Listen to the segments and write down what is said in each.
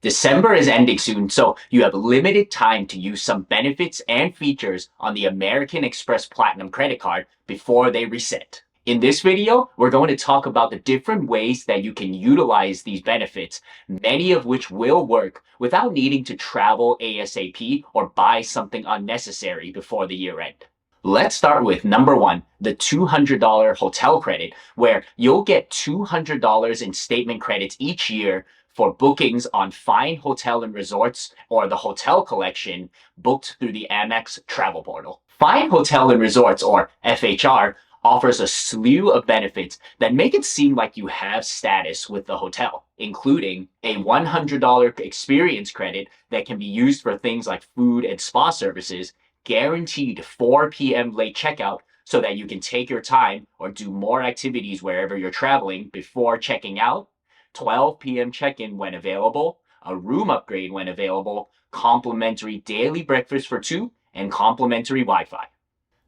December is ending soon, so you have limited time to use some benefits and features on the American Express Platinum credit card before they reset. In this video, we're going to talk about the different ways that you can utilize these benefits, many of which will work without needing to travel ASAP or buy something unnecessary before the year end. Let's start with number one, the $200 hotel credit, where you'll get $200 in statement credits each year for bookings on fine hotel and resorts or the hotel collection booked through the Amex travel portal. Fine Hotel and Resorts, or FHR, offers a slew of benefits that make it seem like you have status with the hotel, including a $100 experience credit that can be used for things like food and spa services, guaranteed 4 p.m. late checkout so that you can take your time or do more activities wherever you're traveling before checking out, 12 p.m. check-in when available, a room upgrade when available, complimentary daily breakfast for two, and complimentary Wi-Fi.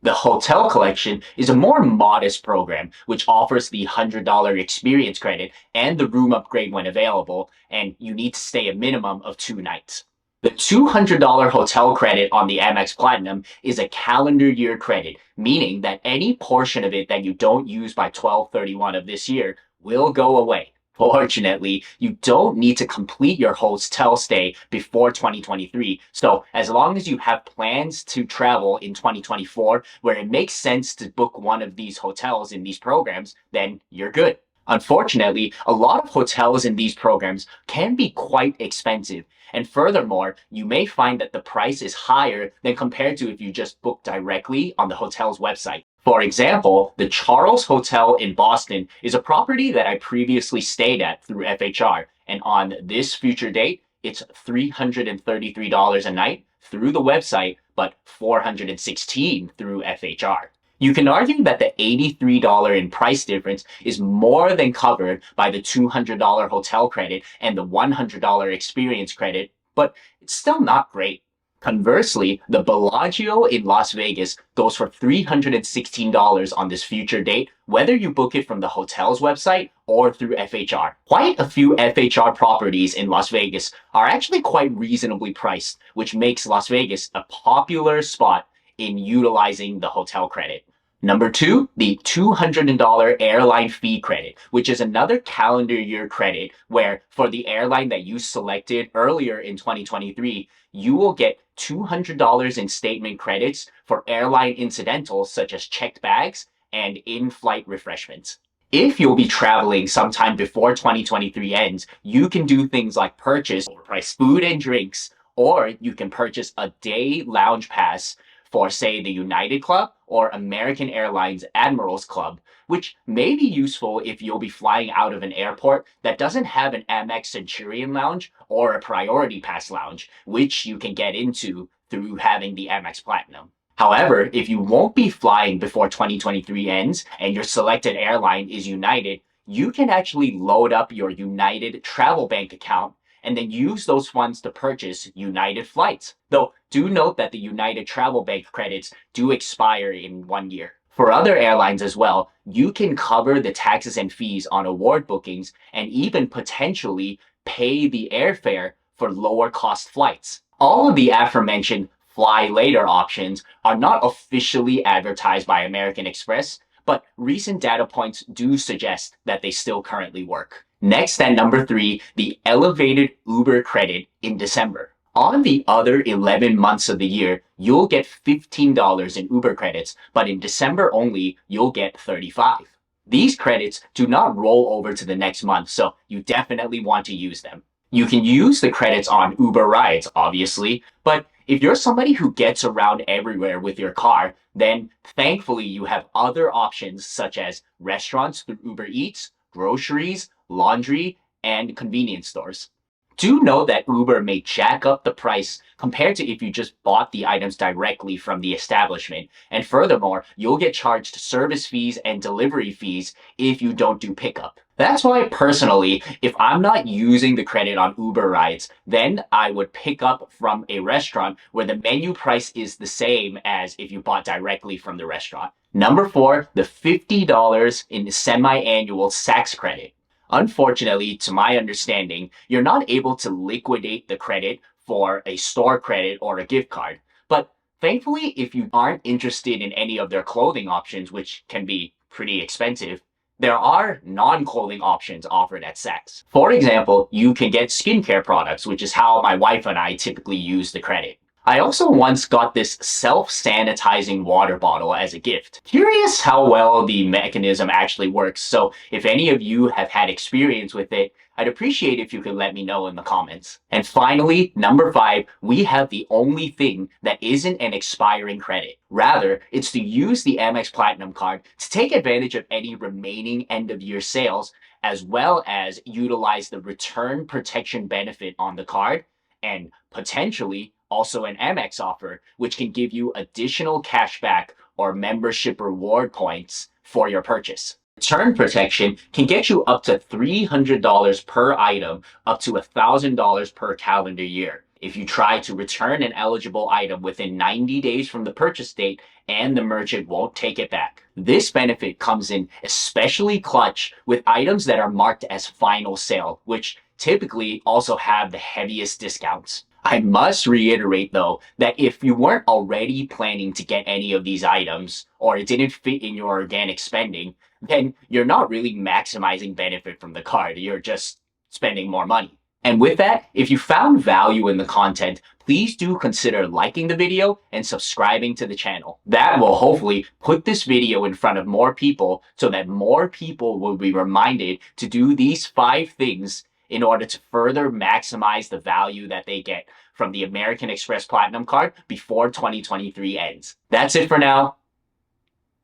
The hotel collection is a more modest program which offers the $100 experience credit and the room upgrade when available, and you need to stay a minimum of 2 nights. The $200 hotel credit on the Amex Platinum is a calendar year credit, meaning that any portion of it that you don't use by 12/31 of this year will go away. Fortunately, you don't need to complete your hotel stay before 2023. So as long as you have plans to travel in 2024 where it makes sense to book one of these hotels in these programs, then you're good. Unfortunately, a lot of hotels in these programs can be quite expensive. And furthermore, you may find that the price is higher than compared to if you just book directly on the hotel's website. For example, the Charles Hotel in Boston is a property that I previously stayed at through FHR, and on this future date, it's $333 a night through the website, but $416 through FHR. You can argue that the $83 in price difference is more than covered by the $200 hotel credit and the $100 experience credit, but it's still not great. Conversely, the Bellagio in Las Vegas goes for $316 on this future date, whether you book it from the hotel's website or through FHR. Quite a few FHR properties in Las Vegas are actually quite reasonably priced, which makes Las Vegas a popular spot in utilizing the hotel credit. Number two, the $200 airline fee credit, which is another calendar year credit where for the airline that you selected earlier in 2023, you will get $200 in statement credits for airline incidentals such as checked bags and in-flight refreshments. If you'll be traveling sometime before 2023 ends, you can do things like purchase overpriced food and drinks, or you can purchase a day lounge pass for, say, the United Club or American Airlines Admirals Club, which may be useful if you'll be flying out of an airport that doesn't have an Amex Centurion lounge or a Priority Pass lounge, which you can get into through having the Amex Platinum. However, if you won't be flying before 2023 ends and your selected airline is United, you can actually load up your United Travel Bank account and then use those funds to purchase United flights. Though, do note that the United Travel Bank credits do expire in 1 year. For other airlines as well, you can cover the taxes and fees on award bookings and even potentially pay the airfare for lower cost flights. All of the aforementioned fly later options are not officially advertised by American Express, but recent data points do suggest that they still currently work. Next, at number three, the elevated Uber credit in December. On the other 11 months of the year, you'll get $15 in Uber credits, but in December only, you'll get $35. These credits do not roll over to the next month, so you definitely want to use them. You can use the credits on Uber rides, obviously, but if you're somebody who gets around everywhere with your car, then thankfully you have other options such as restaurants through Uber Eats, groceries, laundry, and convenience stores. Do know that Uber may jack up the price compared to if you just bought the items directly from the establishment. And furthermore, you'll get charged service fees and delivery fees if you don't do pickup. That's why personally, if I'm not using the credit on Uber rides, then I would pick up from a restaurant where the menu price is the same as if you bought directly from the restaurant. Number four, the $50 in semi-annual SAX credit. Unfortunately, to my understanding, you're not able to liquidate the credit for a store credit or a gift card. But thankfully, if you aren't interested in any of their clothing options, which can be pretty expensive, there are non-clothing options offered at Saks. For example, you can get skincare products, which is how my wife and I typically use the credit. I also once got this self-sanitizing water bottle as a gift. Curious how well the mechanism actually works, so if any of you have had experience with it, I'd appreciate if you could let me know in the comments. And finally, number 5, we have the only thing that isn't an expiring credit. Rather, it's to use the Amex Platinum card to take advantage of any remaining end-of-year sales, as well as utilize the return protection benefit on the card and potentially also an Amex offer, which can give you additional cashback or membership reward points for your purchase. Return protection can get you up to $300 per item, up to $1,000 per calendar year. If you try to return an eligible item within 90 days from the purchase date and the merchant won't take it back. This benefit comes in especially clutch with items that are marked as final sale, which typically also have the heaviest discounts. I must reiterate though that if you weren't already planning to get any of these items or it didn't fit in your organic spending, then you're not really maximizing benefit from the card. You're just spending more money. And with that, if you found value in the content, please do consider liking the video and subscribing to the channel. That will hopefully put this video in front of more people so that more people will be reminded to do these 5 things in order to further maximize the value that they get from the American Express Platinum Card before 2023 ends. That's it for now.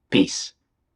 Peace.